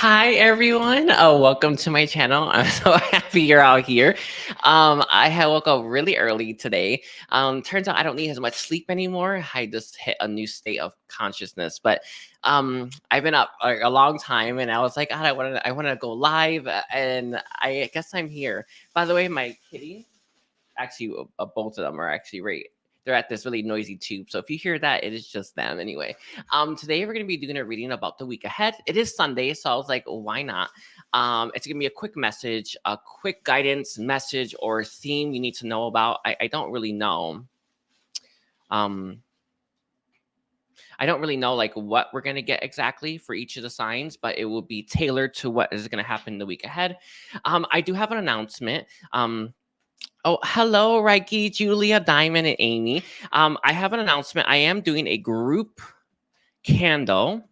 Hi everyone. Welcome to my channel. I'm so happy you're all here. I had woke up really early today. Turns out I don't need as much sleep anymore. I just hit a new state of consciousness. But I've been up a long time, and I was like, God, I want to go live, and I guess I'm here. By the way, my kitty, actually, both of them are actually right. They're at this really noisy tube. So if you hear that, it is just them anyway. Today we're going to be doing a reading about the week ahead. It is Sunday, so I was like, why not? It's going to be a quick message, a quick guidance message or theme you need to know about. I don't really know. I don't really know like what we're going to get exactly for each of the signs, but it will be tailored to what is going to happen the week ahead. I do have an announcement. Oh, hello, Reiki, Julia, Diamond, and Amy. I have an announcement. I am doing a group candle.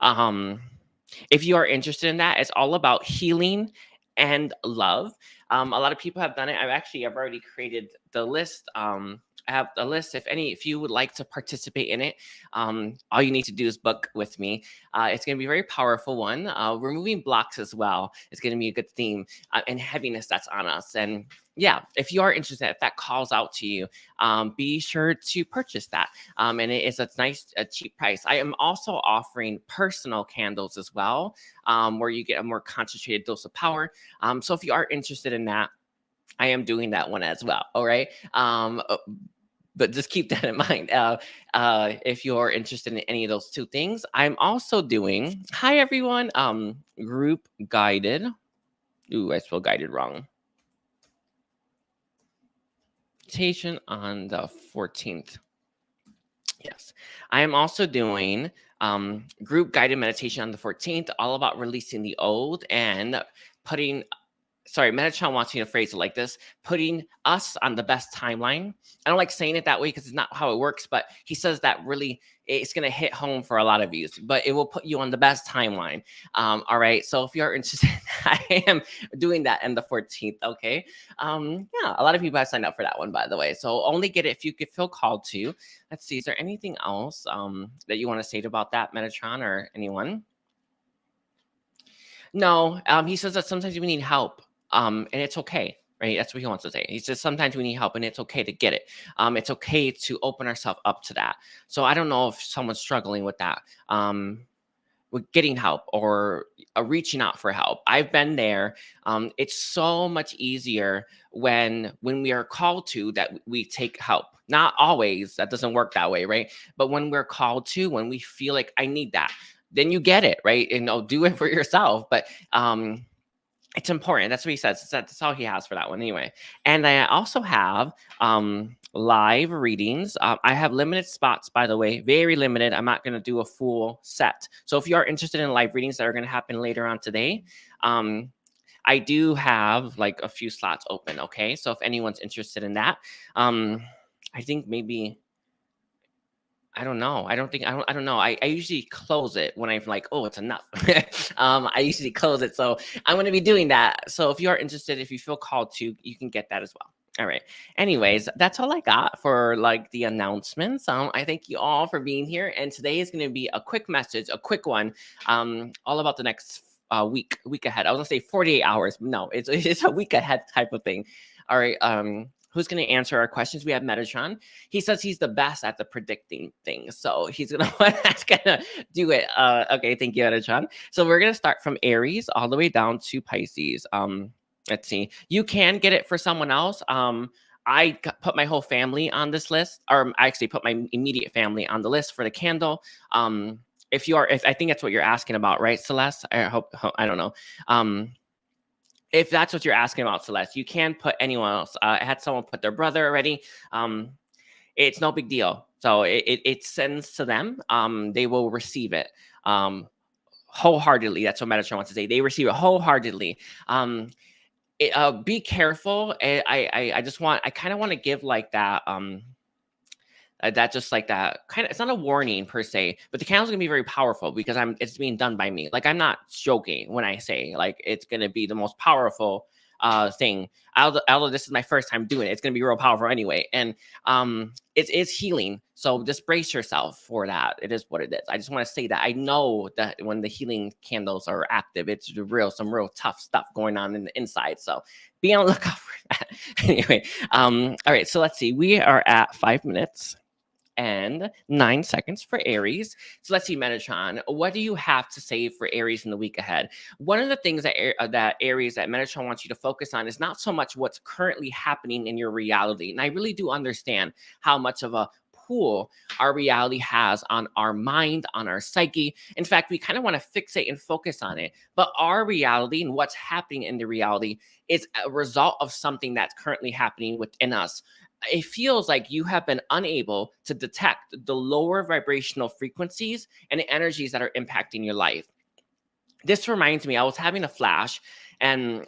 If you are interested in that, it's all about healing and love. A lot of people have done it. I've already created the list. I have the list. If you would like to participate in it, all you need to do is book with me. It's going to be a very powerful one. Removing blocks as well. It's going to be a good theme and heaviness that's on us. And yeah, if you are interested, if that calls out to you, be sure to purchase that. And it is a nice, cheap price. I am also offering personal candles as well, where you get a more concentrated dose of power. So if you are interested in that, I am doing that one as well. All right. But just keep that in mind. If you're interested in any of those two things, I'm also doing, hi everyone, group guided. Ooh, I spelled guided wrong. Meditation on the 14th. Yes, I am also doing group guided meditation on the 14th, all about releasing the old and putting, sorry, Metatron wants me to phrase it like this, putting us on the best timeline. I don't like saying it that way because it's not how it works, but he says that really it's going to hit home for a lot of you, but it will put you on the best timeline. All right. So if you're interested, I am doing that on the 14th. Okay. Yeah, a lot of people have signed up for that one, by the way. So only get it if you feel called to. Let's see. Is there anything else that you want to say about that, Metatron, or anyone? No, he says that sometimes we need help. And it's okay, right? That's what he wants to say. He says sometimes we need help, and it's okay to get it. It's okay to open ourselves up to that. So I don't know if someone's struggling with that, with getting help or reaching out for help. I've been there. It's so much easier when we are called to that we take help. Not always. That doesn't work that way, right? But when we're called to, when we feel like I need that, then you get it, right? And do it for yourself. But it's important. That's what he says. That's all he has for that one anyway. And I also have live readings. I have limited spots, by the way, very limited. I'm not going to do a full set. So if you are interested in live readings that are going to happen later on today, I do have like a few slots open. Okay. So if anyone's interested in that, I think maybe, I don't know. I don't know. I usually close it when I'm like, oh, it's enough. I usually close it. So I'm going to be doing that. So if you are interested, if you feel called to, you can get that as well. All right. Anyways, that's all I got for like the announcements. I thank you all for being here. And today is going to be a quick message, a quick one, all about the next week ahead. I was going to say 48 hours. No, it's a week ahead type of thing. All right. Who's going to answer our questions? We have Metatron. He says he's the best at the predicting things. So he's going to do it. Okay, thank you, Metatron. So we're going to start from Aries all the way down to Pisces. Let's see. You can get it for someone else. I put my whole family on this list, or I actually put my immediate family on the list for the candle. If I think that's what you're asking about, right, Celeste? I don't know. If that's what you're asking about, Celeste, you can put anyone else. I had someone put their brother already. It's no big deal. So it sends to them. They will receive it wholeheartedly. That's what Metatron wants to say. They receive it wholeheartedly. Be careful. I kind of want to give like that. That just like that kind of, it's not a warning per se, but the candle's gonna be very powerful because it's being done by me. Like, I'm not joking when I say like it's gonna be the most powerful thing. Although this is my first time doing it, it's going to be real powerful anyway. And it's healing. So just brace yourself for that. It is what it is. I just want to say that I know that when the healing candles are active, it's some real tough stuff going on in the inside. So be on the lookout for that. Anyway, all right. So let's see. We are at 5 minutes and 9 seconds for Aries. So let's see, Metatron, what do you have to say for Aries in the week ahead? One of the things that Aries, that Metatron wants you to focus on is not so much what's currently happening in your reality. And I really do understand how much of a pull our reality has on our mind, on our psyche. In fact, we kind of want to fixate and focus on it. But our reality and what's happening in the reality is a result of something that's currently happening within us. It feels like you have been unable to detect the lower vibrational frequencies and the energies that are impacting your life. This reminds me, I was having a flash, and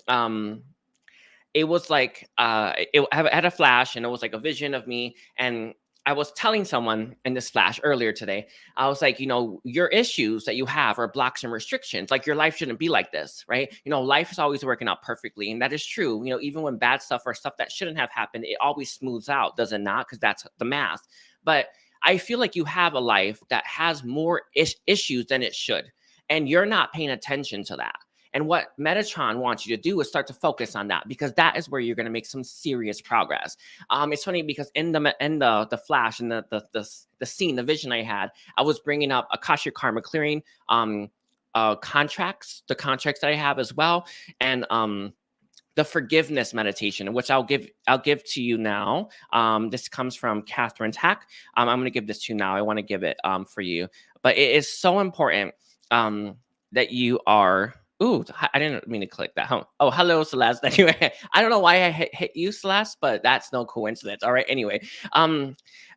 it was like I had a flash, and it was like a vision of me, and I was telling someone in this flash earlier today, I was like, your issues that you have are blocks and restrictions. Like, your life shouldn't be like this, right? Life is always working out perfectly. And that is true. Even when bad stuff or stuff that shouldn't have happened, it always smooths out, does it not? Because that's the math. But I feel like you have a life that has more issues than it should. And you're not paying attention to that. And what Metatron wants you to do is start to focus on that, because that is where you're going to make some serious progress. It's funny because in the flash and the scene, the vision I had, I was bringing up Akashic karma clearing contracts, the contracts that I have as well, and the forgiveness meditation, which I'll give to you now. This comes from Katherine Tack. I'm going to give this to you now. I want to give it for you, but it is so important that you are. Ooh, I didn't mean to click that. Oh, hello, Celeste. Anyway, I don't know why I hit you, Celeste, but that's no coincidence. All right. Anyway,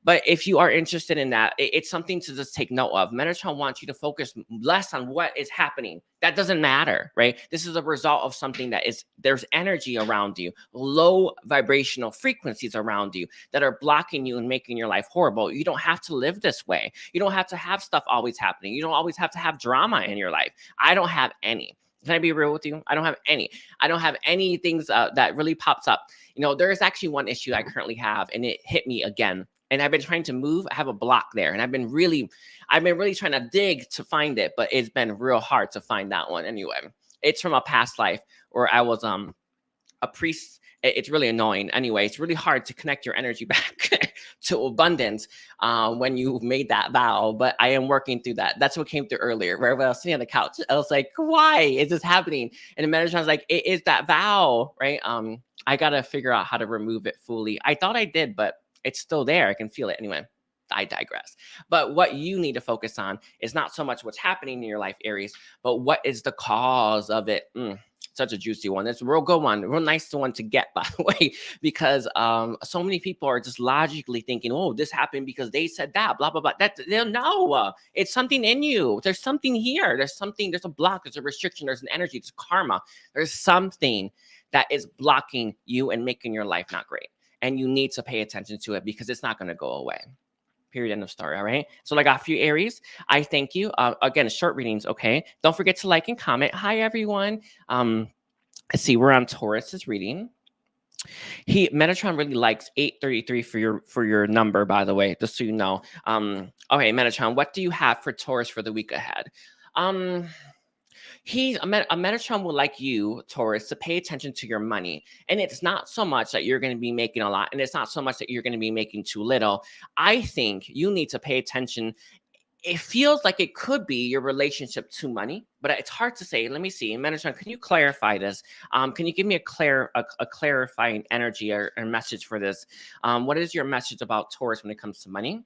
but if you are interested in that, it's something to just take note of. Metatron wants you to focus less on what is happening. That doesn't matter, right? This is a result of something there's energy around you, low vibrational frequencies around you that are blocking you and making your life horrible. You don't have to live this way. You don't have to have stuff always happening. You don't always have to have drama in your life. I don't have any. Can I be real with you? I don't have any. I don't have any things that really pops up. There is actually one issue I currently have, and it hit me again. And I've been trying to move. I have a block there, and I've been really trying to dig to find it, but it's been real hard to find that one. Anyway, it's from a past life where I was a priest. It's really annoying. Anyway, it's really hard to connect your energy back to abundance when you made that vow. But I am working through that. That's what came through earlier, where I was sitting on the couch. I was like, why is this happening? And the Metatron's like, it is that vow, right? I got to figure out how to remove it fully. I thought I did, but it's still there. I can feel it. Anyway, I digress. But what you need to focus on is not so much what's happening in your life, Aries, but what is the cause of it. Such a juicy one. It's a real good one, real nice one to get, by the way, because so many people are just logically thinking, oh, this happened because they said that, blah, blah, blah. No, it's something in you. There's something here. There's a block, there's a restriction, there's an energy, there's karma. There's something that is blocking you and making your life not great. And you need to pay attention to it, because it's not going to go away. Period. End of story. All right. So I got a few Aries. I thank you. Again, short readings. Okay. Don't forget to like and comment. Hi, everyone. Let's see. We're on Taurus's reading. Metatron really likes 833 for your number, by the way, just so you know. Okay, Metatron, what do you have for Taurus for the week ahead? Metatron will like you, Taurus, to pay attention to your money. And it's not so much that you're going to be making a lot, and it's not so much that you're going to be making too little. I think you need to pay attention. It feels like it could be your relationship to money, but it's hard to say. Let me see. Metatron, can you clarify this? Can you give me a clarifying energy or message for this? What is your message about Taurus when it comes to money?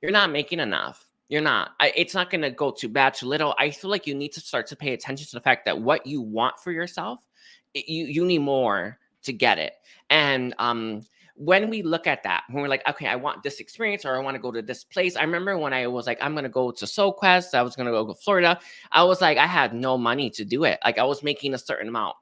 You're not making enough. You're not. It's not going to go too bad, too little. I feel like you need to start to pay attention to the fact that what you want for yourself, you need more to get it. And when we look at that, when we're like, okay, I want this experience, or I want to go to this place. I remember when I was like, I'm going to go to Soul Quest. I was going to go to Florida. I was like, I had no money to do it. Like, I was making a certain amount.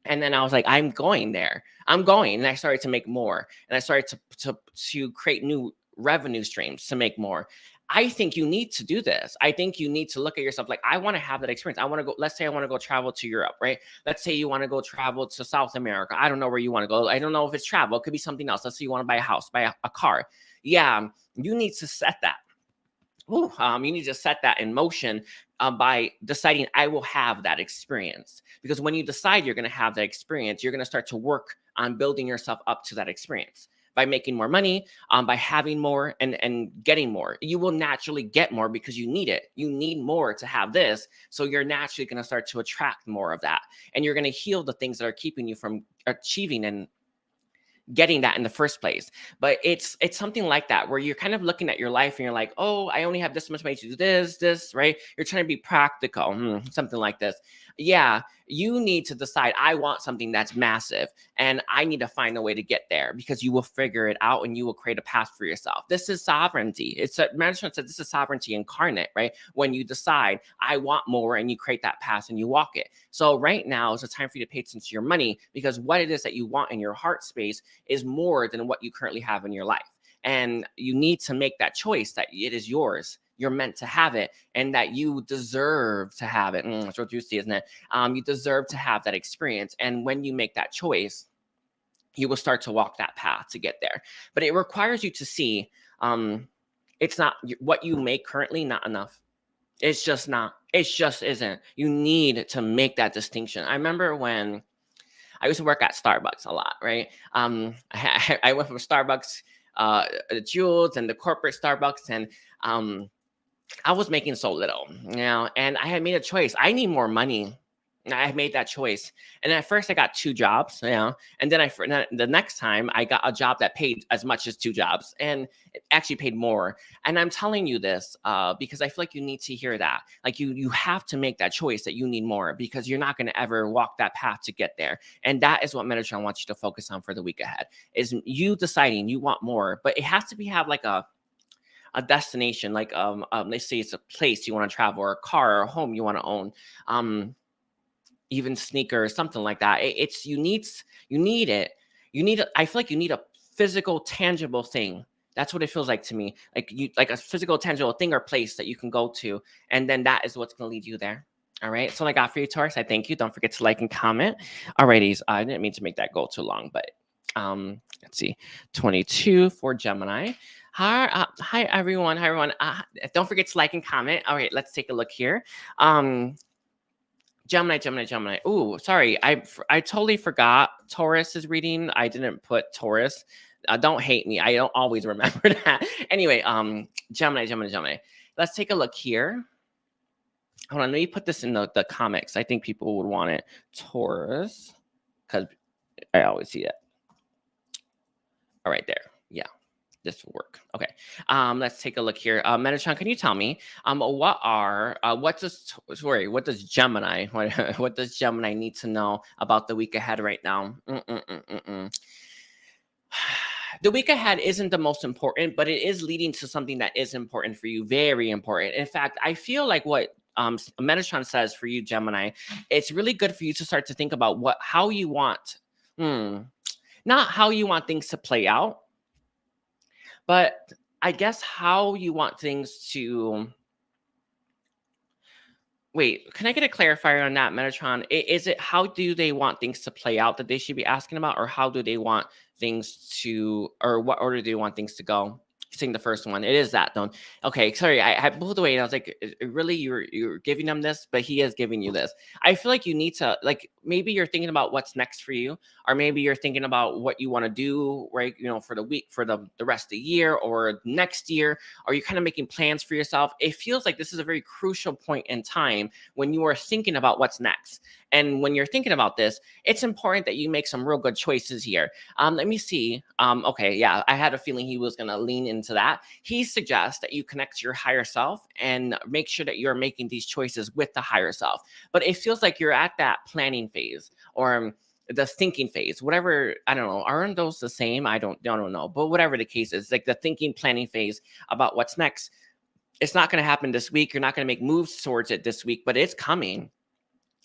And then I was like, I'm going there. I'm going. And I started to make more. And I started to create new revenue streams to make more. I think you need to do this. I think you need to look at yourself like, I want to have that experience. I want to go, let's say I want to go travel to Europe, right? Let's say you want to go travel to South America. I don't know where you want to go. I don't know if it's travel. It could be something else. Let's say you want to buy a house, buy a car. Yeah, you need to set that. You need to set that in motion by deciding I will have that experience. Because when you decide you're going to have that experience, you're going to start to work on building yourself up to that experience by making more money, by having more and getting more. You will naturally get more because you need it. You need more to have this. So you're naturally going to start to attract more of that. And you're going to heal the things that are keeping you from achieving and getting that in the first place. But it's something like that where you're kind of looking at your life and you're like, oh, I only have this much money to do this, right? You're trying to be practical, something like this. Yeah, you need to decide, I want something that's massive and I need to find a way to get there, because you will figure it out and you will create a path for yourself. This is sovereignty. It's a management said this is sovereignty incarnate, right? When you decide I want more and you create that path and you walk it. So right now is the time for you to pay attention to your money, because what it is that you want in your heart space is more than what you currently have in your life. And you need to make that choice that it is yours. You're meant to have it and that you deserve to have it. It's real juicy, isn't it? You deserve to have that experience. And when you make that choice, you will start to walk that path to get there. But it requires you to see it's not what you make currently, not enough. It's just not. It just isn't. You need to make that distinction. I remember when I used to work at Starbucks a lot, right? I went from Starbucks, Jules, and the corporate Starbucks, and I was making so little, and I had made a choice. I need more money. I made that choice. And at first I got 2 jobs, and then the next time I got a job that paid as much as 2 jobs, and it actually paid more. And I'm telling you this because I feel like you need to hear that. Like you have to make that choice that you need more, because you're not going to ever walk that path to get there. And that is what Metatron wants you to focus on for the week ahead, is you deciding you want more, but it has to have like a destination, like let's say it's a place you want to travel, or a car, or a home you want to own, even sneakers, something like that. You need it. I feel like you need a physical, tangible thing. That's what it feels like to me. Like a physical, tangible thing or place that you can go to, and then that is what's going to lead you there. All right. So I got for you, Taurus. I thank you. Don't forget to like and comment. Alrighties. I didn't mean to make that go too long, but let's see. 22 for Gemini. Hi everyone. Hi everyone. Don't forget to like and comment. All right, let's take a look here. Gemini. Ooh, sorry. I totally forgot Taurus's reading. I didn't put Taurus. Don't hate me. I don't always remember that. Anyway, Gemini. Let's take a look here. Hold on. Let me put this in the comics. I think people would want it. Taurus, because I always see it. All right, there. Yeah. This will work. Okay. Let's take a look here. Metatron, can you tell me what does Gemini what does Gemini need to know about the week ahead right now? The week ahead isn't the most important, but it is leading to something that is important for you, very important. In fact, I feel like what Metatron says for you, Gemini, it's really good for you to start to think about how you want, not how you want things to play out, but I guess how you want things to... Wait, can I get a clarifier on that, Metatron? Is it how do they want things to play out that they should be asking about, or how do they want things to, or what order do they want things to go? Saying the first one, it is that, though. Okay, sorry, I pulled away and I was like, really, you're giving them this, but he is giving you this. I feel like you need to, like, maybe you're thinking about what's next for you, or maybe you're thinking about what you want to do, right? For the week, for the rest of the year or next year, or you're kind of making plans for yourself. It feels like this is a very crucial point in time when you are thinking about what's next. And when you're thinking about this, it's important that you make some real good choices here. Let me see. Okay, yeah, I had a feeling he was going to lean into that. He suggests that you connect to your higher self and make sure that you're making these choices with the higher self. But it feels like you're at that planning phase, or the thinking phase, whatever. I don't know. Aren't those the same? I don't know. But whatever the case is, like the thinking, planning phase about what's next. It's not going to happen this week. You're not going to make moves towards it this week, but it's coming.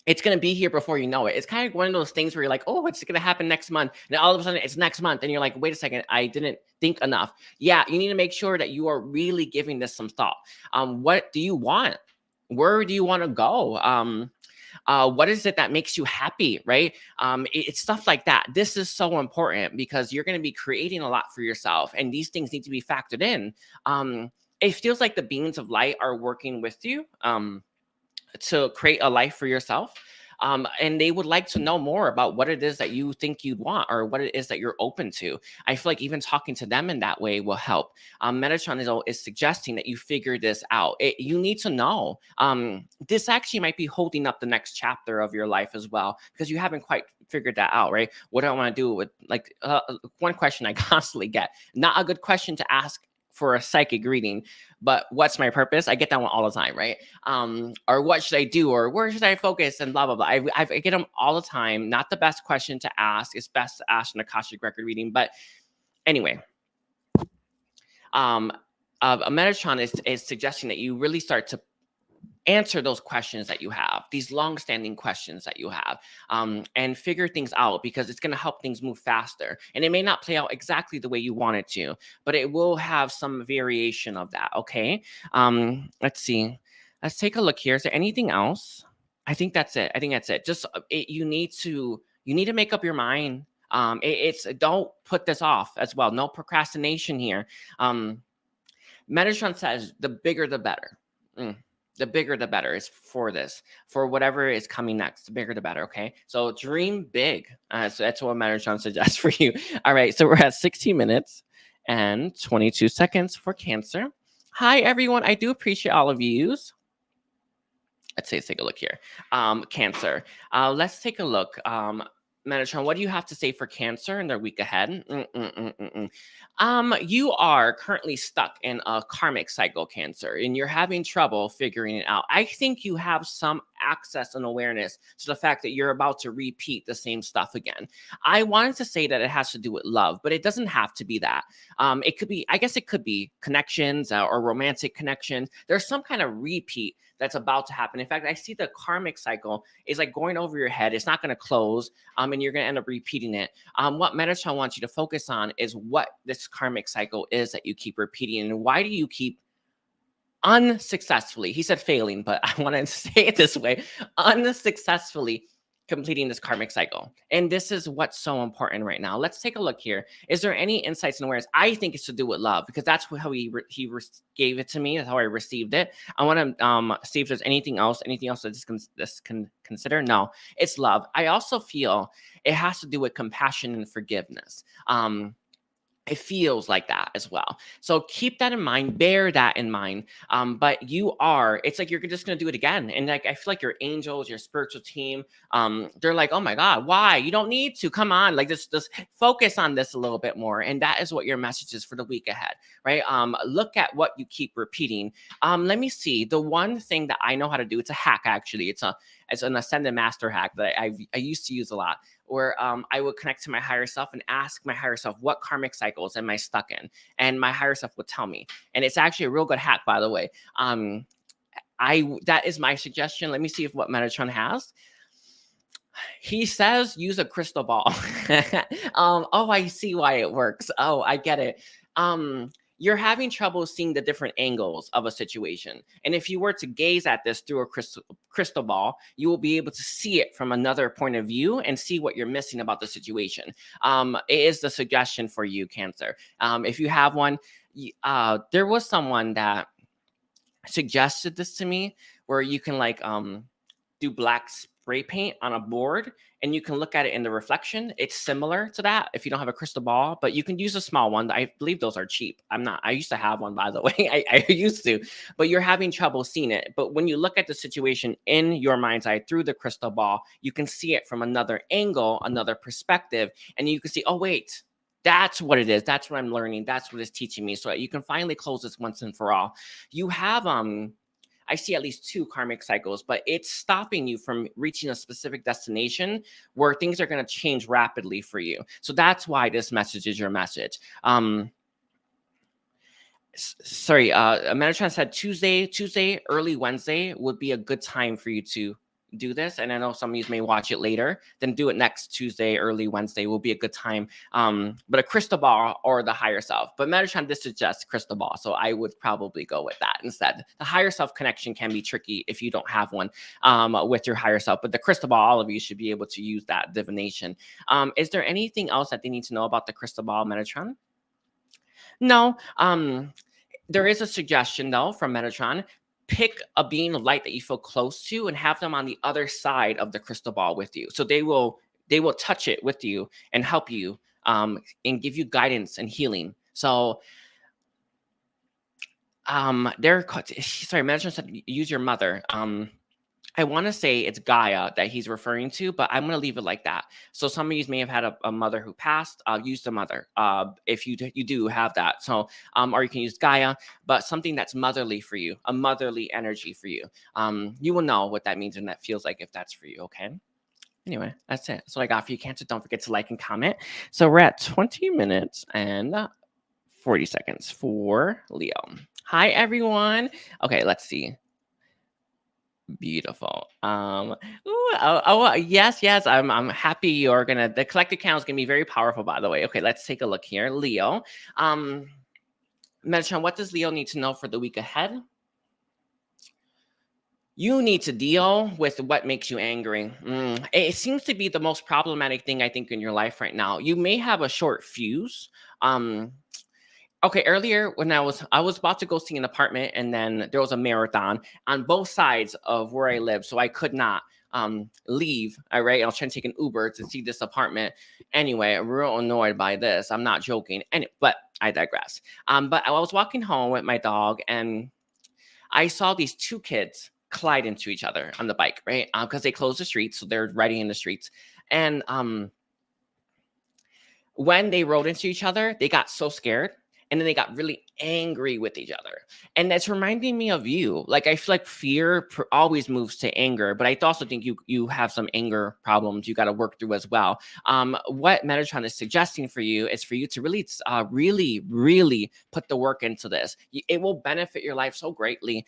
it's going to be here before you know it. It's kind of one of those things where you're like, oh, it's going to happen next month. And all of a sudden it's next month. And you're like, wait a second, I didn't think enough. Yeah, you need to make sure that you are really giving this some thought. What do you want? Where do you want to go? What is it that makes you happy, right? It's stuff like that. This is so important because you're going to be creating a lot for yourself, and these things need to be factored in. It feels like the beings of light are working with you to create a life for yourself. And they would like to know more about what it is that you think you'd want or what it is that you're open to. I feel like even talking to them in that way will help. Metatron is suggesting that you figure this out. You need to know. This actually might be holding up the next chapter of your life as well, because you haven't quite figured that out, right? What do I want to do with, like, one question I constantly get, not a good question to ask for a psychic reading, but what's my purpose? I get that one all the time, right? Or what should I do? Or where should I focus? And blah, blah, blah. I get them all the time. Not the best question to ask. It's best to ask an Akashic record reading. But anyway, a Metatron is suggesting that you really start to answer those questions that you have, these long-standing questions that you have, and figure things out, because it's going to help things move faster. And it may not play out exactly the way you want it to, but it will have some variation of that. Okay. Let's see. Let's take a look here. Is there anything else? I think that's it. I think that's it. Just you need to make up your mind. It's don't put this off as well. No procrastination here. Metatron says the bigger the better. The bigger the better is for this, for whatever is coming next. The bigger the better. Okay, so dream big. So that's what Metatron suggests for you. All right, so we're at 16 minutes and 22 seconds for Cancer. Hi everyone, I do appreciate all of yous. Let's take a look here. Cancer. Let's take a look. Metatron, what do you have to say for Cancer in their week ahead? You are currently stuck in a karmic cycle, Cancer, and you're having trouble figuring it out. I think you have some access and awareness to the fact that you're about to repeat the same stuff again. I wanted to say that it has to do with love, but it doesn't have to be that. It could be, I guess it could be connections or romantic connections. There's some kind of repeat that's about to happen. In fact, I see the karmic cycle is like going over your head. It's not going to close, and you're going to end up repeating it. What Metatron wants you to focus on is what this karmic cycle is that you keep repeating, and why do you keep unsuccessfully, he said failing, but I want to say it this way, unsuccessfully completing this karmic cycle. And this is what's so important right now. Let's take a look here. Is there any insights and awareness? I think it's to do with love, because that's how he gave it to me. That's how I received it. I want to see if there's anything else that this can consider. No, it's love. I also feel it has to do with compassion and forgiveness. It feels like that as well. So keep that in mind, bear that in mind. But it's like you're just going to do it again. And like, I feel like your angels, your spiritual team, they're like, oh my God, why? You don't need to. Come on. Like just focus on this a little bit more. And that is what your message is for the week ahead, right? Look at what you keep repeating. Let me see. The one thing that I know how to do, it's a hack actually. It's an Ascended Master hack that I used to use a lot, where I would connect to my higher self and ask my higher self, what karmic cycles am I stuck in? And my higher self would tell me. And it's actually a real good hack, by the way. That is my suggestion. Let me see if what Metatron has. He says use a crystal ball. Oh, I see why it works. Oh, I get it. You're having trouble seeing the different angles of a situation. And if you were to gaze at this through a crystal ball, you will be able to see it from another point of view and see what you're missing about the situation. It is the suggestion for you, Cancer. If you have one, there was someone that suggested this to me, where you can like do black spray paint on a board and you can look at it in the reflection. It's similar to that if you don't have a crystal ball, but you can use a small one. I believe those are cheap. I used to have one, by the way. I used to, but you're having trouble seeing it. But when you look at the situation in your mind's eye through the crystal ball, you can see it from another angle, another perspective, and you can see, oh, wait, that's what it is. That's what I'm learning. That's what it's teaching me. So you can finally close this once and for all. You have, I see at least 2 karmic cycles, but it's stopping you from reaching a specific destination where things are going to change rapidly for you. So that's why this message is your message. Sorry, Metatron said Tuesday, early Wednesday would be a good time for you to do this, and I know some of you may watch it later, then do it next Tuesday, early Wednesday will be a good time. But a crystal ball or the higher self. But Metatron, this is just crystal ball, so I would probably go with that instead. The higher self connection can be tricky if you don't have one with your higher self, but the crystal ball, all of you should be able to use that divination. Is there anything else that they need to know about the crystal ball, Metatron? No. There is a suggestion though from Metatron. Pick a being of light that you feel close to and have them on the other side of the crystal ball with you. So they will touch it with you and help you and give you guidance and healing. So sorry, Metatron said use your mother. I want to say it's Gaia that he's referring to, but I'm going to leave it like that. So some of you may have had a mother who passed. Use the mother if you do have that. So or you can use Gaia, but something that's motherly for you, a motherly energy for you. You will know what that means and that feels like if that's for you. Okay. Anyway, that's it. So I got for you, Cancer. Don't forget to like and comment. So we're at 20 minutes and 40 seconds for Leo. Hi, everyone. Okay, let's see. Beautiful. Yes. I'm happy you're gonna. The collective count is gonna be very powerful. By the way, okay. Let's take a look here, Leo. Metatron, what does Leo need to know for the week ahead? You need to deal with what makes you angry. It seems to be the most problematic thing I think in your life right now. You may have a short fuse. Okay, earlier when I was about to go see an apartment, and then there was a marathon on both sides of where I live, so I could not leave. All right, I was trying to take an Uber to see this apartment. Anyway, I'm real annoyed by this. I'm not joking. But I digress. But I was walking home with my dog, and I saw these two kids collide into each other on the bike, right? Because they closed the streets, so they're riding in the streets, and when they rode into each other, they got so scared. And then they got really angry with each other. And that's reminding me of you. Like, I feel like fear always moves to anger, but I also think you have some anger problems you got to work through as well. What Metatron is suggesting for you is for you to really put the work into this. It will benefit your life so greatly.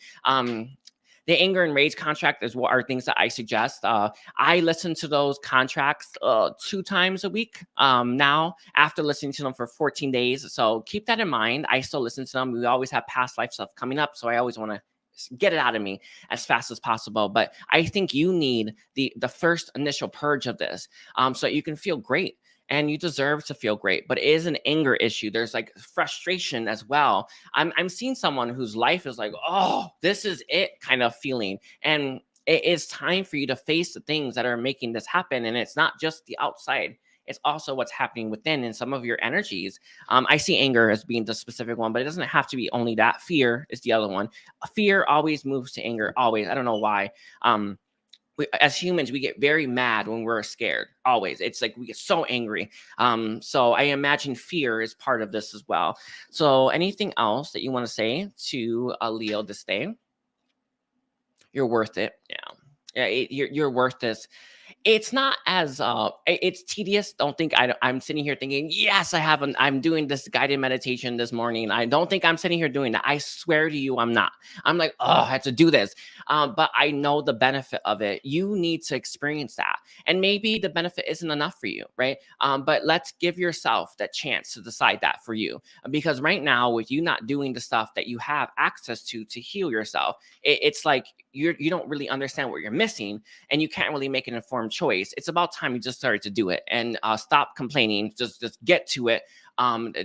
The anger and rage contract are things that I suggest. I listen to those contracts 2 times a week now after listening to them for 14 days. So keep that in mind. I still listen to them. We always have past life stuff coming up. So I always want to get it out of me as fast as possible. But I think you need the first initial purge of this so you can feel great. And you deserve to feel great, but it is an anger issue. There's like frustration as well. I'm seeing someone whose life is like, oh, this is it kind of feeling. And it is time for you to face the things that are making this happen. And it's not just the outside. It's also what's happening within and some of your energies. I see anger as being the specific one, but it doesn't have to be only that. Fear is the other one. Fear always moves to anger, always. I don't know why. As humans, we get very mad when we're scared. Always. It's like we get so angry. So I imagine fear is part of this as well. So anything else that you want to say to Leo this day? You're worth it. Yeah. You're worth this. It's not as it's tedious. Don't think I'm sitting here thinking, yes, I'm doing this guided meditation this morning. I don't think I'm sitting here doing that. I swear to you, I'm not. I'm like, oh, I have to do this. But I know the benefit of it. You need to experience that. And maybe the benefit isn't enough for you, right? But let's give yourself that chance to decide that for you. Because right now, with you not doing the stuff that you have access to heal yourself, it's like you don't really understand what you're missing, and you can't really make an informed choice. It's about time you just started to do it and stop complaining. Just get to it.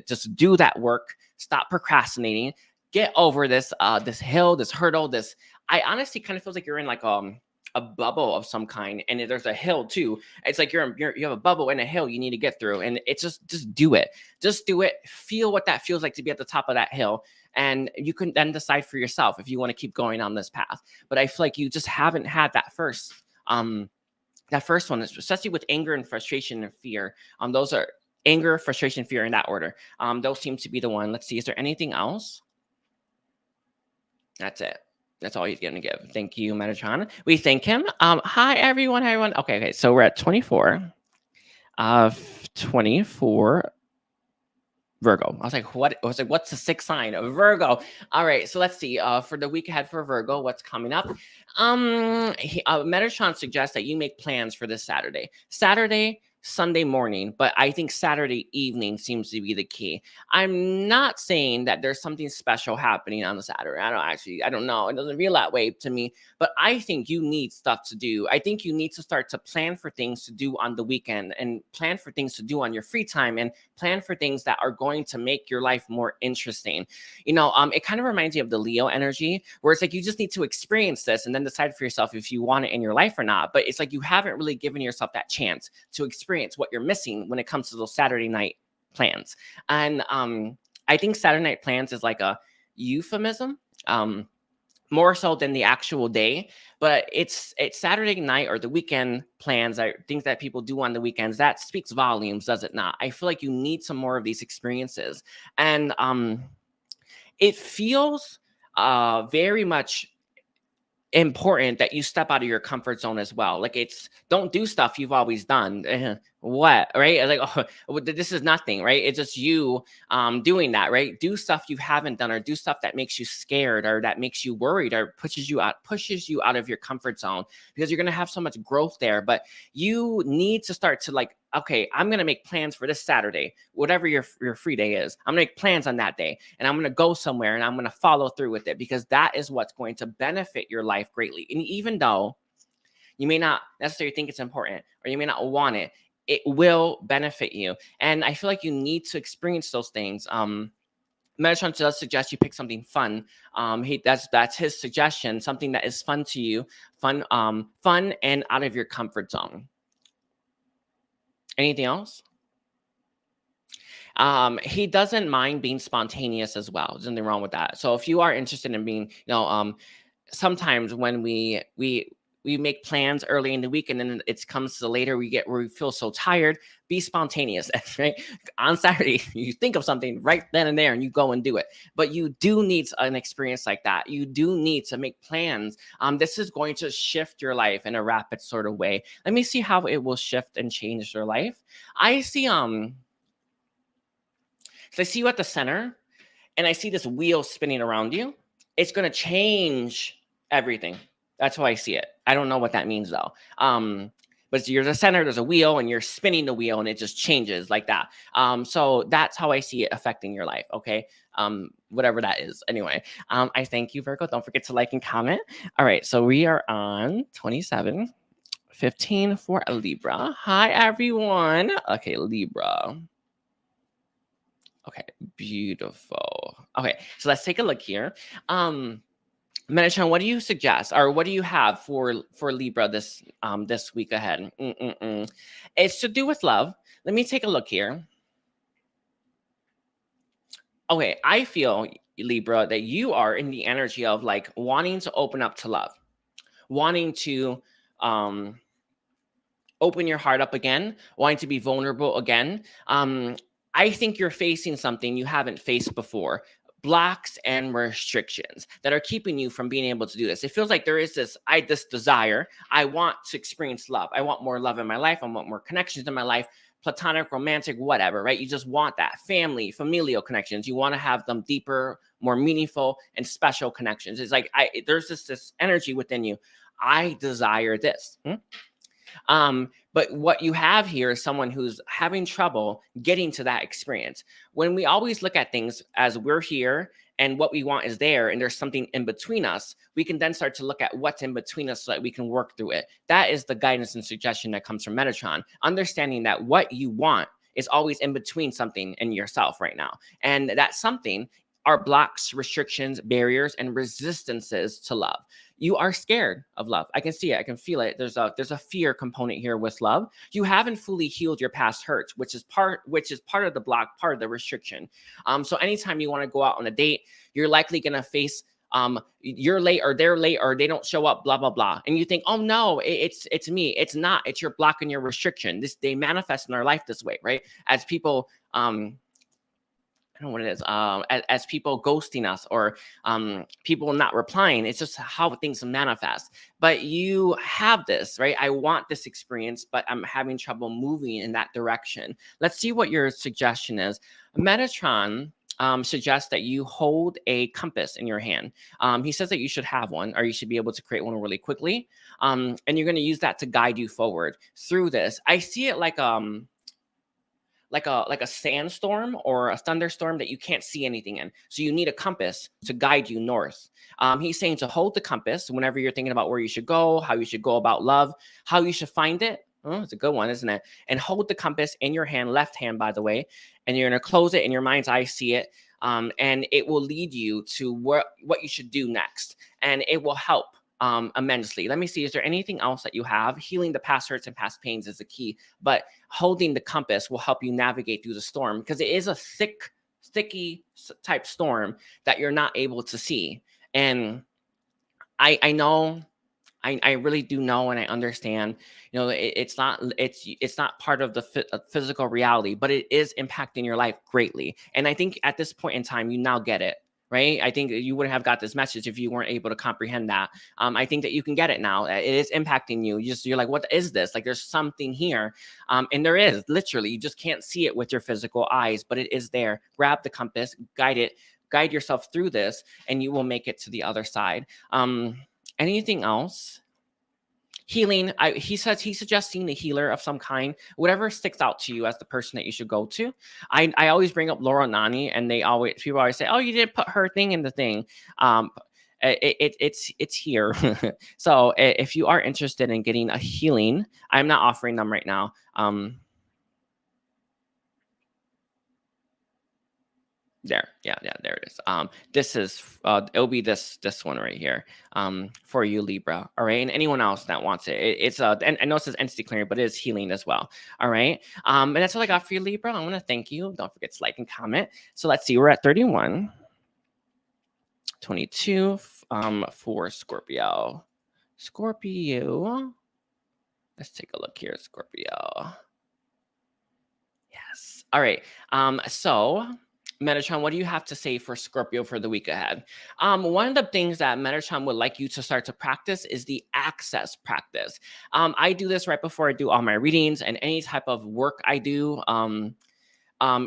Just do that work. Stop procrastinating. Get over this this hill, this hurdle. I honestly kind of feels like you're in like a bubble of some kind, and there's a hill too. It's like you have a bubble and a hill you need to get through, and it's just do it. Just do it. Feel what that feels like to be at the top of that hill. And you can then decide for yourself if you want to keep going on this path. But I feel like you just haven't had that first one, especially with anger and frustration and fear. Those are anger, frustration, fear in that order. Those seem to be the one. Let's see. Is there anything else? That's it. That's all he's going to give. Thank you, Metatron. We thank him. Hi, everyone. Hi, everyone. Okay. So we're at 24. 24 Virgo. I was like, what? I was like, what's the sixth sign of Virgo? All right, so let's see. For the week ahead for Virgo, what's coming up? Metatron suggests that you make plans for this Saturday, Sunday morning, but I think Saturday evening seems to be the key. I'm not saying that there's something special happening on the Saturday. I don't know. It doesn't feel that way to me, but I think you need stuff to do. I think you need to start to plan for things to do on the weekend and plan for things to do on your free time and plan for things that are going to make your life more interesting. It kind of reminds me of the Leo energy, where it's like you just need to experience this and then decide for yourself if you want it in your life or not. But it's like you haven't really given yourself that chance to experience what you're missing when it comes to those Saturday night plans. And I think Saturday night plans is like a euphemism, more so than the actual day, but it's Saturday night or the weekend plans, things that people do on the weekends. That speaks volumes, does it not? I feel like you need some more of these experiences. And it feels very much important that you step out of your comfort zone as well. Like, don't do stuff you've always done. What, right? Like, oh, this is nothing, right? It's just you doing that, right? Do stuff you haven't done, or do stuff that makes you scared, or that makes you worried, or pushes you out of your comfort zone, because you're going to have so much growth there. But you need to start to, like, okay, I'm going to make plans for this Saturday, whatever your free day is. I'm going to make plans on that day, and I'm going to go somewhere, and I'm going to follow through with it, because that is what's going to benefit your life greatly. And even though you may not necessarily think it's important, or you may not want it, it will benefit you. And I feel like you need to experience those things. Metatron does suggest you pick something fun. That's his suggestion, something that is fun to you, fun and out of your comfort zone. Anything else? He doesn't mind being spontaneous as well. There's nothing wrong with that. So if you are interested in being, sometimes when we make plans early in the week and then it comes to later, where we feel so tired, be spontaneous, right? On Saturday, you think of something right then and there and you go and do it. But you do need an experience like that. You do need to make plans. This is going to shift your life in a rapid sort of way. Let me see how it will shift and change your life. I see, so I see you at the center, and I see this wheel spinning around you. It's going to change everything. That's how I see it. I don't know what that means though. But you're the center, there's a wheel, and you're spinning the wheel, and it just changes like that. So that's how I see it affecting your life. Okay. Whatever that is. Anyway, I thank you, Virgo. Don't forget to like and comment. All right. So we are on 27:15 for a Libra. Hi, everyone. Okay. Libra. Okay. Beautiful. Okay. So let's take a look here. Metatron, what do you suggest, or what do you have for Libra this week ahead? It's to do with love. Let me take a look here. Okay, I feel, Libra, that you are in the energy of like wanting to open up to love, wanting to open your heart up again, wanting to be vulnerable again. I think you're facing something you haven't faced before. Blocks and restrictions that are keeping you from being able to do this. It feels like there is this desire. I want to experience love. I want more love in my life. I want more connections in my life, platonic, romantic, whatever, right? You just want that family, familial connections. You want to have them deeper, more meaningful, and special connections. It's like there's this energy within you. I desire this. But what you have here is someone who's having trouble getting to that experience. When we always look at things as we're here and what we want is there, and there's something in between us, we can then start to look at what's in between us so that we can work through it. That is the guidance and suggestion that comes from Metatron, understanding that what you want is always in between something and yourself right now. And that something are blocks, restrictions, barriers, and resistances to love. You are scared of love. I can see it. I can feel it. There's a fear component here with love. You haven't fully healed your past hurts, which is part of the block, part of the restriction. So anytime you want to go out on a date, you're likely going to face you're late, or they're late, or they don't show up, blah, blah, blah. And you think, oh no, it's me. It's not. It's your block and your restriction. They manifest in our life this way, right? As people don't know what it is, as people ghosting us, or people not replying. It's just how things manifest. But you have this, right? I want this experience, but I'm having trouble moving in that direction. Let's see what your suggestion is. Metatron suggests that you hold a compass in your hand. He says that you should have one, or you should be able to create one really quickly. And you're going to use that to guide you forward through this. I see it like a sandstorm or a thunderstorm that you can't see anything in. So you need a compass to guide you north. He's saying to hold the compass whenever you're thinking about where you should go, how you should go about love, how you should find it. Oh, it's a good one, isn't it? And hold the compass in your hand, left hand, by the way, and you're going to close it in your mind's eye, see it, and it will lead you to what you should do next, and it will help immensely. Let me see, is there anything else that you have? Healing the past hurts and past pains is the key, but holding the compass will help you navigate through the storm, because it is a sticky type storm that you're not able to see. And I know, I really do know, and I understand, it's not part of the physical reality, but it is impacting your life greatly. And I think at this point in time, you now get it. Right? I think you wouldn't have got this message if you weren't able to comprehend that. I think that you can get it now. It is impacting you. You're like, what is this? Like, there's something here. And there is, literally. You just can't see it with your physical eyes, but it is there. Grab the compass, guide yourself through this, and you will make it to the other side. Anything else? Healing, he says he's suggesting a healer of some kind, whatever sticks out to you as the person that you should go to. I always bring up Laura Nani, and people always say, oh, you didn't put her thing in the thing. It's here. So if you are interested in getting a healing, I'm not offering them right now. There it is. This is it'll be this one right here for you, Libra. All right, and anyone else that wants it, it's and I know it says entity clearing, but it is healing as well. All right, and that's all I got for you, Libra. I want to thank you. Don't forget to like and comment. So let's see, we're at 31, 22 for Scorpio. Let's take a look here, Scorpio. Yes. All right. So Metatron, what do you have to say for Scorpio for the week ahead? One of the things that Metatron would like you to start to practice is the access practice. I do this right before I do all my readings and any type of work I do.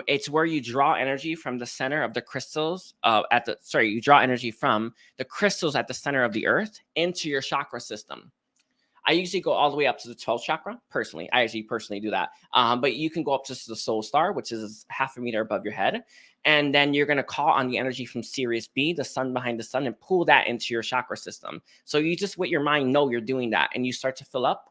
It's where you draw energy from the center of the crystals you draw energy from the crystals at the center of the earth into your chakra system. I usually go all the way up to the 12th chakra. Personally, I actually personally do that. But you can go up to the soul star, which is 0.5 meter above your head. And then you're going to call on the energy from Sirius B, the sun behind the sun, and pull that into your chakra system. So you just, with your mind, know you're doing that. And you start to fill up.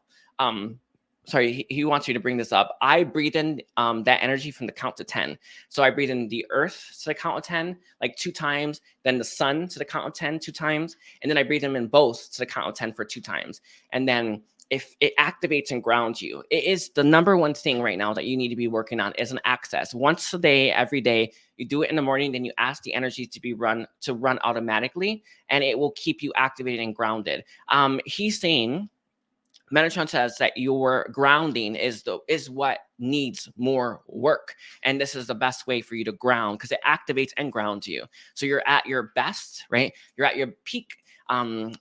He wants you to bring this up. I breathe in that energy from the count to 10. So I breathe in the earth to the count of 10, like 2 times, then the sun to the count of 10, 2 times. And then I breathe them in both to the count of 10 for 2 times. And then if it activates and grounds you, it is the number one thing right now that you need to be working on is an access. Once a day, every day, you do it in the morning, then you ask the energy to run automatically, and it will keep you activated and grounded. He's saying, Metatron says that your grounding is what needs more work. And this is the best way for you to ground, because it activates and grounds you. So you're at your best, right? You're at your peak.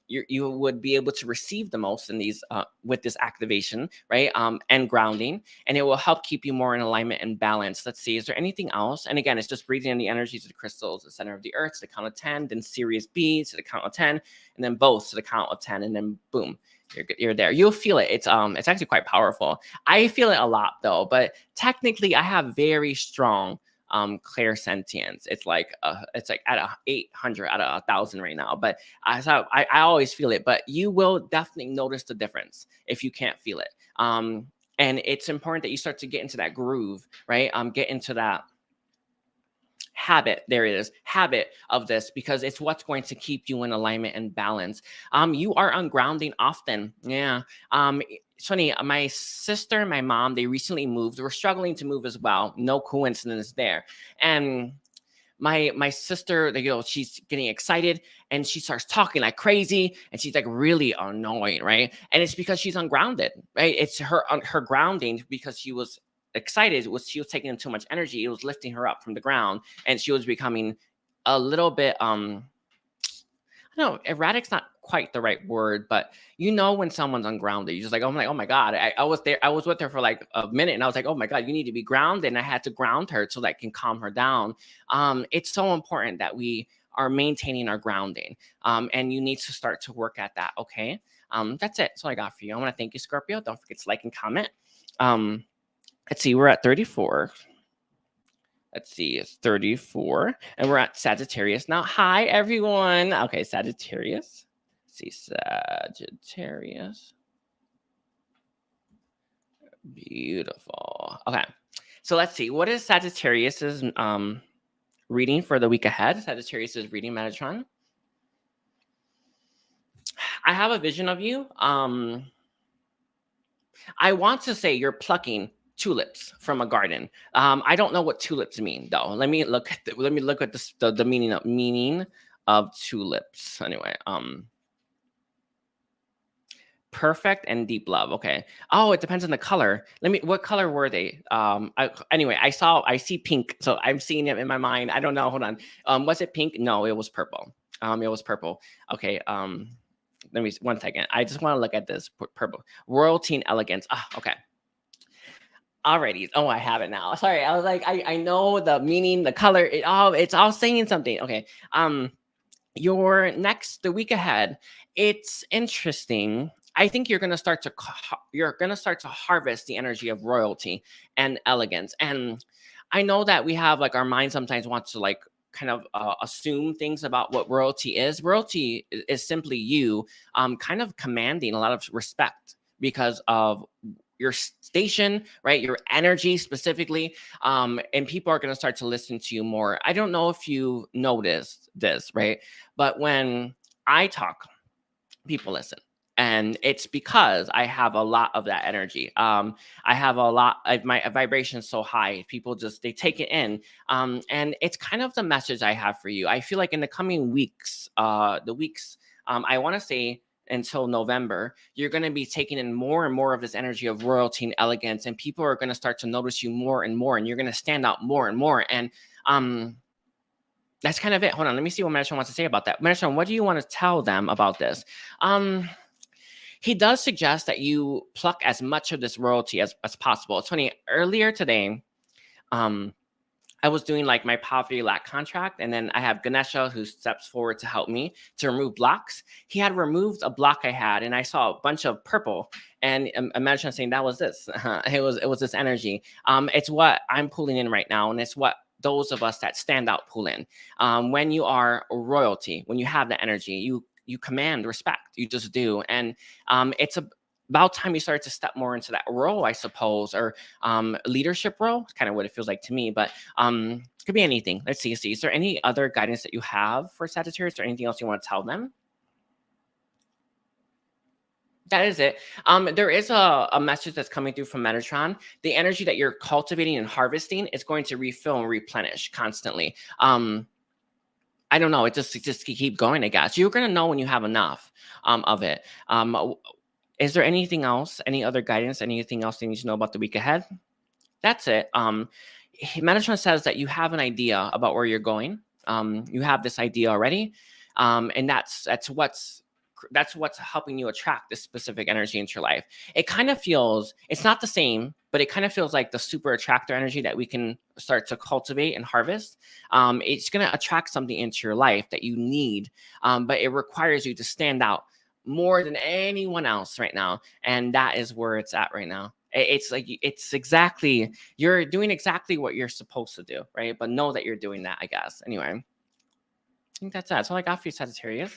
You would be able to receive the most in these with this activation, right? And grounding, and it will help keep you more in alignment and balance. Let's see, is there anything else? And again, it's just breathing in the energies of the crystals, the center of the earth to the count of 10, then Sirius B to the count of 10, and then both to the count of 10, and then boom, you're there. You'll feel it. It's actually quite powerful. I feel it a lot though, but technically I have very strong clairsentience. It's like at a 800 out of 1,000 right now, but I always feel it. But you will definitely notice the difference if you can't feel it. And it's important that you start to get into that groove, right? Get into that habit of this, because it's what's going to keep you in alignment and balance. You are ungrounding often. Yeah. It's funny, my sister and my mom, they recently moved. We're struggling to move as well. No coincidence there. And my sister, she's getting excited and she starts talking like crazy and she's like really annoying, right? And it's because she's ungrounded, right? It's her grounding because she was excited was she was taking in too much energy. It was lifting her up from the ground, and she was becoming a little bit I don't know, erratic's not quite the right word, but you know when someone's ungrounded, you're just like, oh my God. I was there, I was with her for like a minute and I was like, oh my God, you need to be grounded. And I had to ground her so that I can calm her down. It's so important that we are maintaining our grounding. And you need to start to work at that. Okay. That's it. That's all I got for you. I want to thank you, Scorpio. Don't forget to like and comment. Let's see, we're at 34. Let's see, it's 34. And we're at Sagittarius now. Hi, everyone. Okay, Sagittarius. Let's see, Sagittarius. Beautiful. Okay, so let's see. What is Sagittarius's reading for the week ahead? Sagittarius is reading Metatron. I have a vision of you. I want to say you're plucking tulips from a garden. I don't know what tulips mean though. Let me look at the meaning of tulips. Anyway, perfect and deep love. Okay. Oh, it depends on the color. What color were they? Anyway, I see pink, so I'm seeing it in my mind. I don't know. Hold on. Was it pink? No, it was purple. It was purple. Okay. Let me 1 second. I just want to look at this purple. Royalty and elegance. Okay. Alrighty. Oh, I have it now. Sorry. I was like, I know the meaning, the color. It's all saying something. Okay. The week ahead, it's interesting. I think you're gonna start to harvest the energy of royalty and elegance. And I know that we have like our mind sometimes wants to like kind of assume things about what royalty is. Royalty is simply you kind of commanding a lot of respect because of your station, right? Your energy specifically. And people are going to start to listen to you more. I don't know if you noticed this, right? But when I talk, people listen. And it's because I have a lot of that energy. I have a lot of my vibration so high. People they take it in. And it's kind of the message I have for you. I feel like in the coming weeks, I want to say until November, you're going to be taking in more and more of this energy of royalty and elegance, and people are going to start to notice you more and more, and you're going to stand out more and more. And that's kind of it. Hold on, let me see what Metatron wants to say about that. Metatron, what do you want to tell them about this? He does suggest that you pluck as much of this royalty as possible. It's funny, earlier today, I was doing like my poverty lack contract, and then I have Ganesha who steps forward to help me to remove blocks. He had removed a block I had, and I saw a bunch of purple. And imagine saying that was this. It was this energy. It's what I'm pulling in right now, and it's what those of us that stand out pull in. When you are royalty, when you have that energy, you command respect. You just do, and it's about time you start to step more into that role, I suppose, or leadership role. It's kind of what it feels like to me, but could be anything. Let's see. Is there any other guidance that you have for Sagittarius or anything else you want to tell them? That is it. There is a message that's coming through from Metatron. The energy that you're cultivating and harvesting is going to refill and replenish constantly. I don't know. It just keep going, I guess. You're going to know when you have enough of it. Is there anything else, any other guidance, anything else you need to know about the week ahead? That's it. Metatron says that you have an idea about where you're going. You have this idea already. And that's what's helping you attract this specific energy into your life. It kind of feels, it's not the same, but it kind of feels like the super attractor energy that we can start to cultivate and harvest. It's going to attract something into your life that you need, but it requires you to stand out more than anyone else right now. And that is where it's at right now. It's like, you're doing exactly what you're supposed to do, right? But know that you're doing that, I guess. Anyway, I think that's it. That's all I got for you, Sagittarius.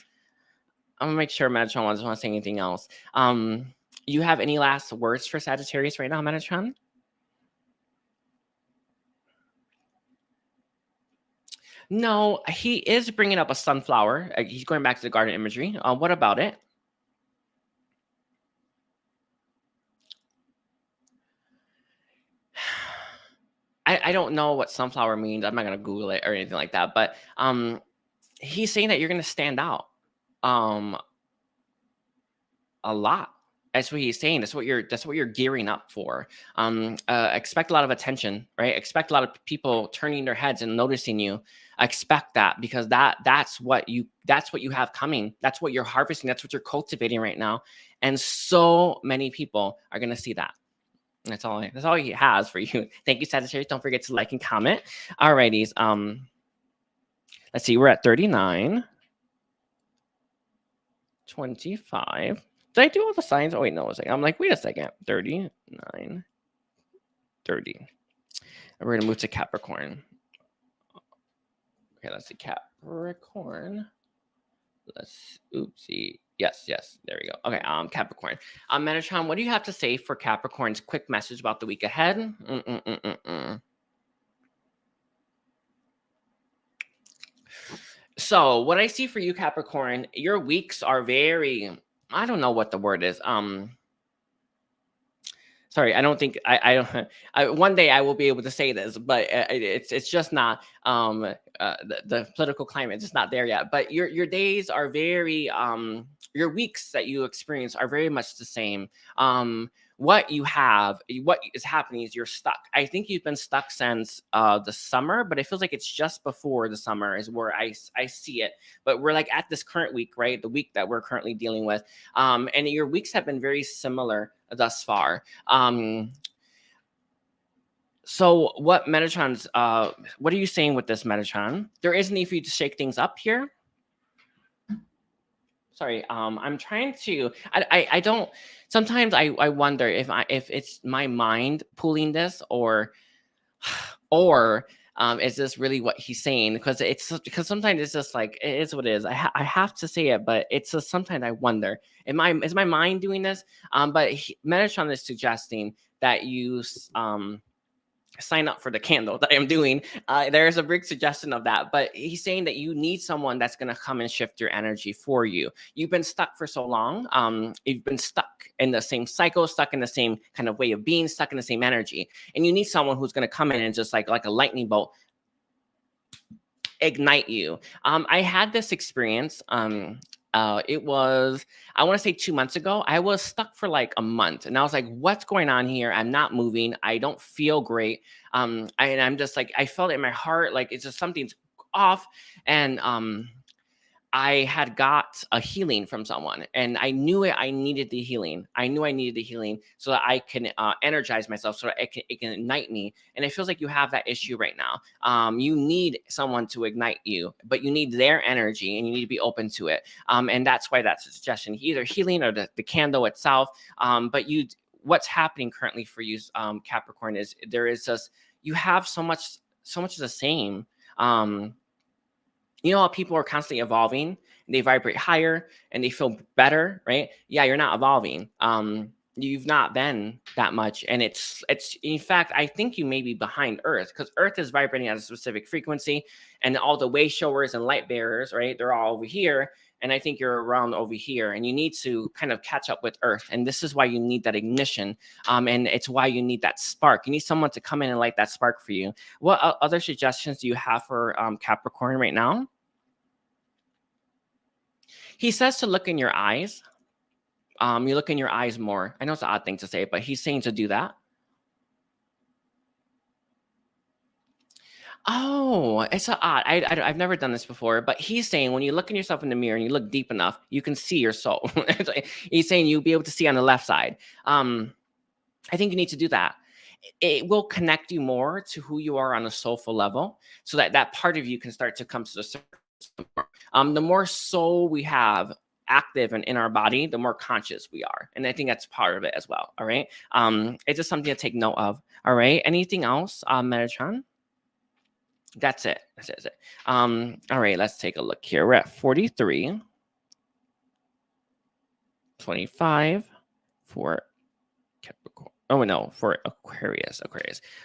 I'm gonna make sure Metatron doesn't want to say anything else. You have any last words for Sagittarius right now, Metatron? No, he is bringing up a sunflower. He's going back to the garden imagery. What about it? I don't know what sunflower means. I'm not gonna Google it or anything like that. But he's saying that you're gonna stand out a lot. That's what he's saying. That's what you're gearing up for. Expect a lot of attention, right? Expect a lot of people turning their heads and noticing you. Expect that, because that's what you have coming. That's what you're harvesting. That's what you're cultivating right now. And so many people are gonna see that. That's all he has for you. Thank you, Sagittarius. Don't forget to like and comment. Alrighties. Let's see, we're at 39. 25. Did I do all the signs? Oh, wait, no, I'm like, wait a second. 39, 30. And we're going to move to Capricorn. Okay, let's see. Capricorn. Oopsie. Yes, there we go. Okay, Capricorn. Metatron, what do you have to say for Capricorn's quick message about the week ahead? So what I see for you, Capricorn, your weeks are very, I don't know what the word is. Sorry, I don't think one day I will be able to say this, but it's just not the political climate is just not there yet. But your days are very your weeks that you experience are very much the same. What is happening is you're stuck. I think you've been stuck since the summer, but it feels like it's just before the summer is where I see it. But we're like at this current week, right? The week that we're currently dealing with. And your weeks have been very similar thus far. So what Metatron's, what are you saying with this, Metatron? There is a need for you to shake things up here. Sorry, I'm trying to, I don't, sometimes I wonder if it's my mind pulling this or is this really what he's saying? Because sometimes it's just like, it is what it is. I have to say it, but it's just sometimes I wonder, is my mind doing this? But Metatron is suggesting that you sign up for the candle that I'm doing. There's a big suggestion of that, but he's saying that you need someone that's going to come and shift your energy for you. You've been stuck for so long. You've been stuck in the same cycle, stuck in the same kind of way of being, stuck in the same energy. And you need someone who's going to come in and just like a lightning bolt, ignite you. I had this experience. It was, I want to say 2 months ago. I was stuck for like a month and I was like, what's going on here? I'm not moving. I don't feel great. And I'm just like, I felt it in my heart, like it's just something's off. And I had got a healing from someone and I knew I needed the healing. I knew I needed the healing so that I can energize myself, so that it can ignite me. And it feels like you have that issue right now. You need someone to ignite you, but you need their energy and you need to be open to it. And that's why that's a suggestion, either healing or the candle itself. But what's happening currently for you, Capricorn, is there is just, you have so much of the same. You know how people are constantly evolving, and they vibrate higher and they feel better, right? Yeah, you're not evolving. You've not been that much. And it's in fact, I think you may be behind Earth, because Earth is vibrating at a specific frequency, and all the way showers and light bearers, right? They're all over here. And I think you're around over here, and you need to kind of catch up with Earth. And this is why you need that ignition. And it's why you need that spark. You need someone to come in and light that spark for you. What other suggestions do you have for Capricorn right now? He says to look in your eyes. You look in your eyes more. I know it's an odd thing to say, but he's saying to do that. Oh, it's odd. I've never done this before, but he's saying when you look in yourself in the mirror and you look deep enough, you can see your soul. He's saying you'll be able to see on the left side. I think you need to do that. It will connect you more to who you are on a soulful level, so that part of you can start to come to the surface. The more soul we have active and in our body, the more conscious we are. And I think that's part of it as well. All right. It's just something to take note of. All right. Anything else, Metatron? That's it. That's it. All right. Let's take a look here. We're at 43, 25 for Capricorn. Oh no, for Aquarius.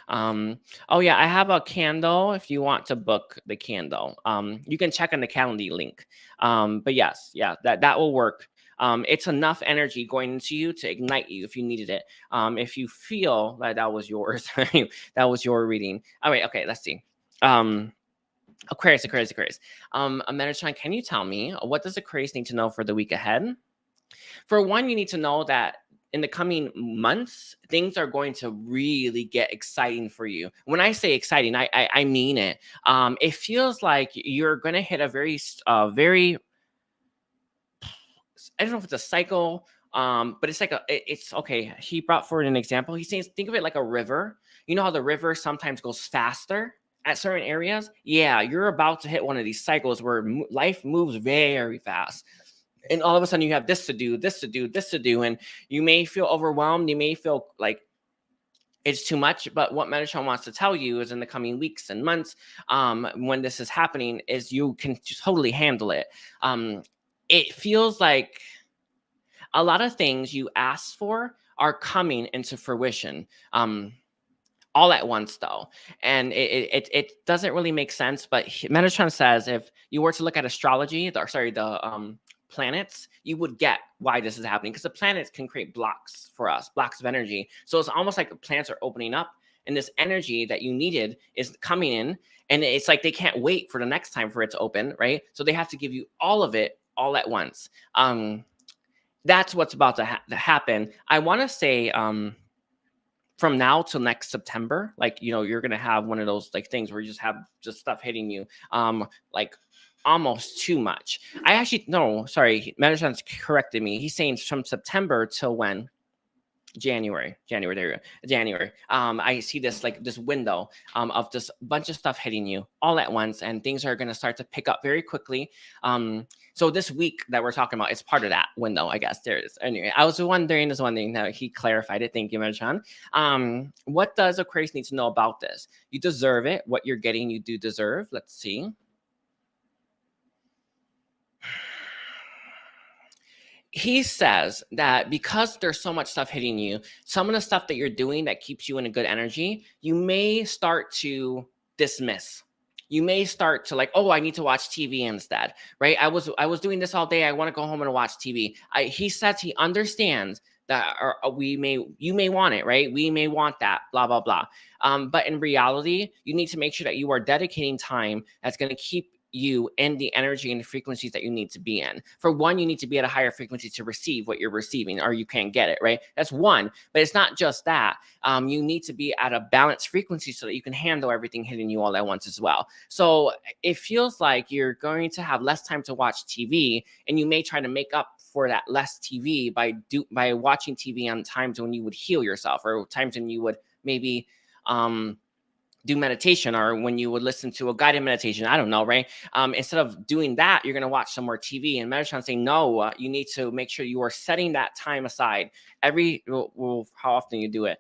Oh yeah, I have a candle if you want to book the candle. You can check on the Calendly link. But yes, yeah, that will work. It's enough energy going into you to ignite you if you needed it. If you feel like that was yours, that was your reading. All right, okay, let's see. Aquarius. Metatron, can you tell me what does Aquarius need to know for the week ahead? For one, you need to know that in the coming months, things are going to really get exciting for you. When I say exciting, I mean it. It feels like you're going to hit a very, I don't know if it's a cycle, but it's like it's okay. He brought forward an example. He says, think of it like a river. You know how the river sometimes goes faster at certain areas? Yeah, you're about to hit one of these cycles where life moves very fast. And all of a sudden you have this to do, this to do, this to do. And you may feel overwhelmed. You may feel like it's too much. But what Metatron wants to tell you is in the coming weeks and months, when this is happening, is you can totally handle it. It feels like a lot of things you asked for are coming into fruition. All at once though, and it doesn't really make sense. But Metatron says if you were to look at astrology, the planets, you would get why this is happening, because the planets can create blocks for us, blocks of energy. So it's almost like the planets are opening up, and this energy that you needed is coming in, and it's like they can't wait for the next time for it to open, right? So they have to give you all of it all at once. That's what's about to happen. I want to say from now till next September, like, you know, you're gonna have one of those like things where you just have just stuff hitting you, like almost too much. I actually no, sorry, Metatron's corrected me. He's saying from September till when? January. There you go. January. I see this like this window of this bunch of stuff hitting you all at once, and things are going to start to pick up very quickly. So this week that we're talking about is part of that window, I guess. There it is. Anyway, I was wondering this one thing. Now he clarified it. Thank you, Metatron. What does Aquarius need to know about this? You deserve it. What you're getting, you do deserve. Let's see. He says that because there's so much stuff hitting you, some of the stuff that you're doing that keeps you in a good energy, you may start to dismiss. You may start to like, oh, I need to watch TV instead, right? I was doing this all day. I want to go home and watch TV. He says he understands that you may want it, right? We may want that, blah, blah, blah. But in reality, you need to make sure that you are dedicating time that's going to keep you in the energy and the frequencies that you need to be in. For one, you need to be at a higher frequency to receive what you're receiving, or you can't get it, right? That's one. But it's not just that. You need to be at a balanced frequency so that you can handle everything hitting you all at once as well. So it feels like you're going to have less time to watch TV, and you may try to make up for that less TV by watching TV on times when you would heal yourself, or times when you would maybe do meditation, or when you would listen to a guided meditation. I don't know, right? Instead of doing that, you're going to watch some more TV. And Metatron saying, no, you need to make sure you are setting that time aside how often you do it.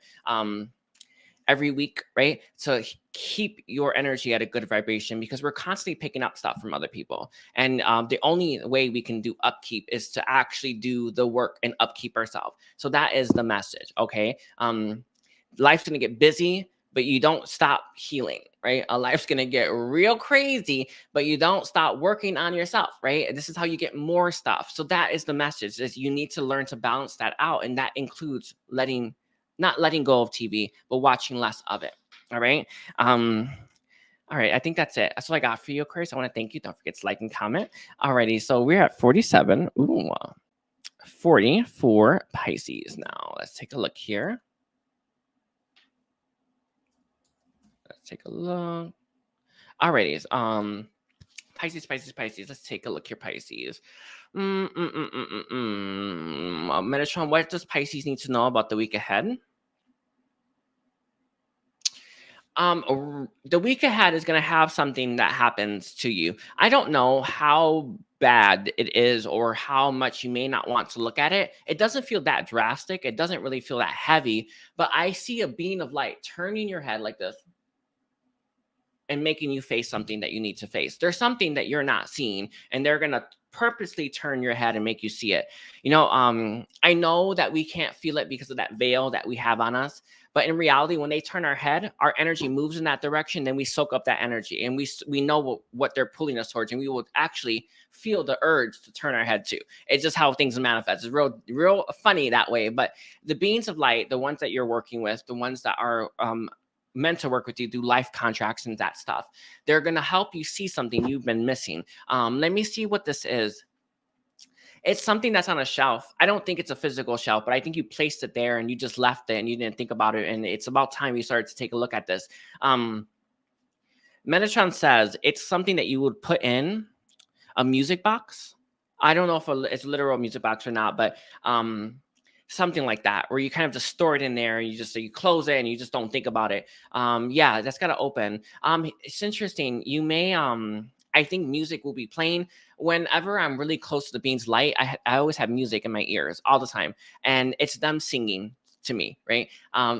Every week, right? So keep your energy at a good vibration, because we're constantly picking up stuff from other people. And the only way we can do upkeep is to actually do the work and upkeep ourselves. So that is the message, okay? Life's going to get busy, but you don't stop healing, right? Life's going to get real crazy, but you don't stop working on yourself, right? This is how you get more stuff. So that is the message, is you need to learn to balance that out. And that includes not letting go of TV, but watching less of it. All right. All right. I think that's it. That's what I got for you, Chris. I want to thank you. Don't forget to like and comment. Alrighty. So we're at 47. Ooh, 40 for Pisces now. Let's take a look here. Let's take a look. Alrighty. Pisces. Let's take a look here, Pisces. Metatron, what does Pisces need to know about the week ahead? The week ahead is going to have something that happens to you. I don't know how bad it is or how much you may not want to look at it. It doesn't feel that drastic. It doesn't really feel that heavy, but I see a beam of light turning your head like this and making you face something that you need to face. There's something that you're not seeing, and they're going to purposely turn your head and make you see it. You know, I know that we can't feel it because of that veil that we have on us, but in reality, when they turn our head, our energy moves in that direction, then we soak up that energy, and we know what they're pulling us towards, and we will actually feel the urge to turn our head to. It's just how things manifest. It's real funny that way. But the beings of light, the ones that you're working with, the ones that are meant to work with you, do life contracts and that stuff, they're going to help you see something you've been missing. Let me see what this is. It's something that's on a shelf. I don't think it's a physical shelf, but I think you placed it there and you just left it and you didn't think about it. And it's about time you started to take a look at this. Metatron says it's something that you would put in a music box. I don't know if it's a literal music box or not, but something like that, where you kind of just store it in there and you close it and you just don't think about it. Yeah, that's got to open. It's interesting. You may, I think music will be playing whenever I'm really close to the being's light. I always have music in my ears all the time, and it's them singing to me, right?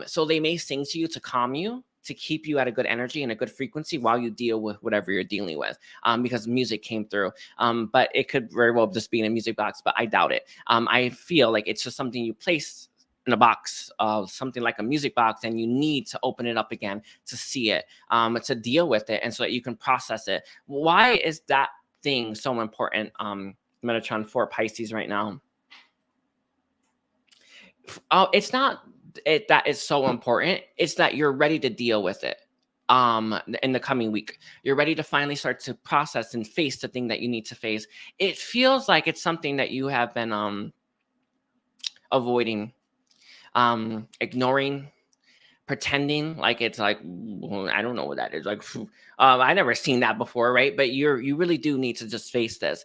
So they may sing to you to calm you, to keep you at a good energy and a good frequency while you deal with whatever you're dealing with, because music came through. But it could very well just be in a music box, but I doubt it. I feel like it's just something you place in a box, something like a music box, and you need to open it up again to see it, to deal with it, and so that you can process it. Why is that thing so important, Metatron, for Pisces right now? It's not that is so important. It's that you're ready to deal with it in the coming week. You're ready to finally start to process and face the thing that you need to face. It feels like it's something that you have been avoiding, ignoring, pretending like it's like, well, I don't know what that is. Like, I never seen that before, right? But you really do need to just face this.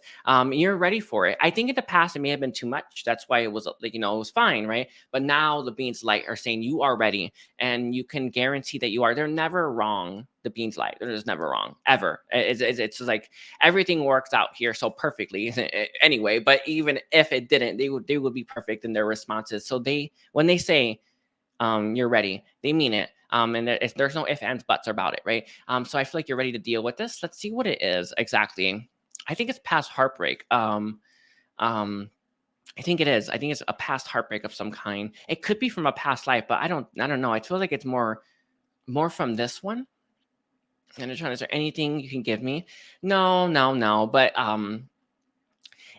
You're ready for it. I think in the past it may have been too much. That's why it was like, it was fine, right? But now the beings light are saying you are ready, and you can guarantee that you are. They're never wrong. The beings light, they're just neere wrong, ever. It's like everything works out here so perfectly anyway. But even if it didn't, they would be perfect in their responses. So when they say, you're ready, they mean it. And there's no ifs, ands, buts about it, right? So I feel like you're ready to deal with this. Let's see what it is exactly. I think it's past heartbreak. I think it is. I think it's a past heartbreak of some kind. It could be from a past life, but I don't know. I feel like it's more from this one. And I'm trying, is there anything you can give me? No. But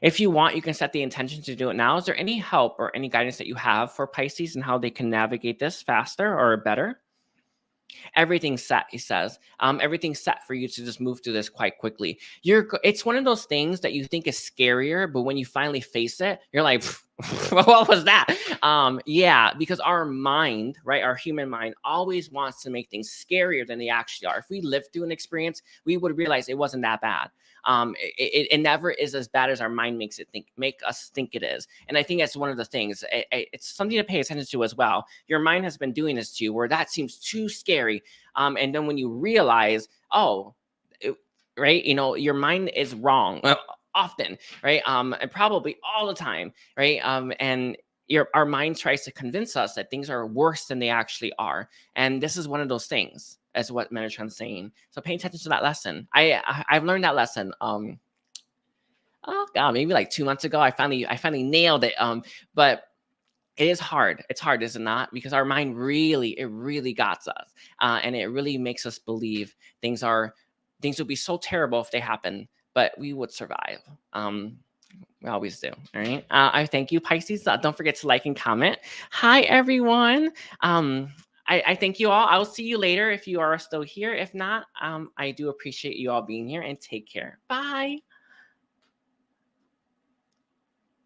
if you want, you can set the intention to do it now. Is there any help or any guidance that you have for Pisces and how they can navigate this faster or better? Everything's set, he says. Everything's set for you to just move through this quite quickly. It's one of those things that you think is scarier, but when you finally face it, you're like, what was that? Yeah, because our mind, right, our human mind always wants to make things scarier than they actually are. If we lived through an experience, we would realize it wasn't that bad. It never is as bad as our mind make us think it is. And I think that's one of the things. It's something to pay attention to as well. Your mind has been doing this to you where that seems too scary. And then when you realize, right, your mind is wrong often, right? And probably all the time, right? And our mind tries to convince us that things are worse than they actually are. And this is one of those things, as what Metatron's saying. So pay attention to that lesson. I've learned that lesson. Oh God, maybe like 2 months ago. I finally nailed it. But it is hard. It's hard, is it not? Because our mind really got us, and it really makes us believe things would be so terrible if they happen, but we would survive. We always do. All right. I thank you, Pisces. Don't forget to like and comment. Hi, everyone. I thank you all. I'll see you later if you are still here. If not, I do appreciate you all being here, and take care. Bye.